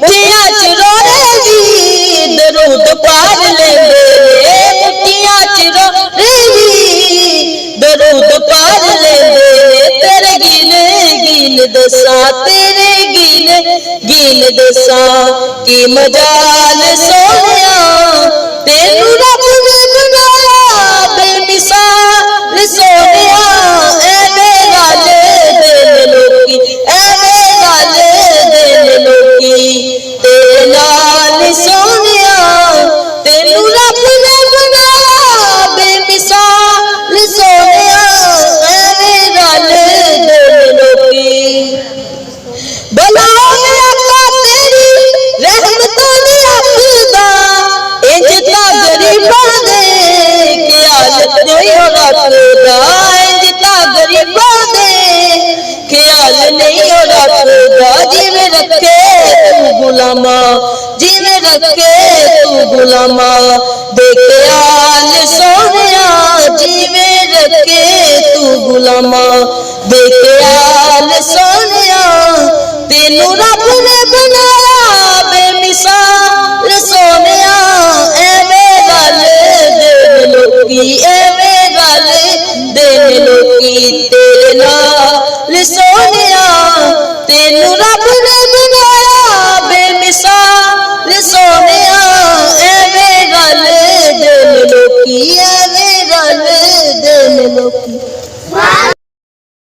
मुठियां च रोएगी दरूद पार लेंदे, मुठियां च रोएगी दरूद पार लेंदे। तेरे गिने गिन दसा, तेरे गिने गिन दसा कि मजाल सोनिया तेनू रब ने बनाया बेमिसाल सोनिया। एवें गल दिन लोकी, एवें गल दिन लोकी तेरे नाल सोनिया तेनू रब ने बनाया बेमिसाल सोनिया। एवें गल दिन लोकी भला तेरी रहमतों ने आखदा इंज तां गरीबां दे ख्याल नहीं रखदा, इंज तां गरीबां दे ख्याल नहीं रखदा। जिवें रखे तू गुलामा, जिवें रखे तू गुलामा देखे आल सोनिया, जिवें रखे तू गुलामा देखे आल सोनिया। तेनू रब ने बनाया बेमिसाल सोनिया। एवें गल दिन लोकी, एवें गल दिन लोकी तेरे नाल सोनिया तेनू रब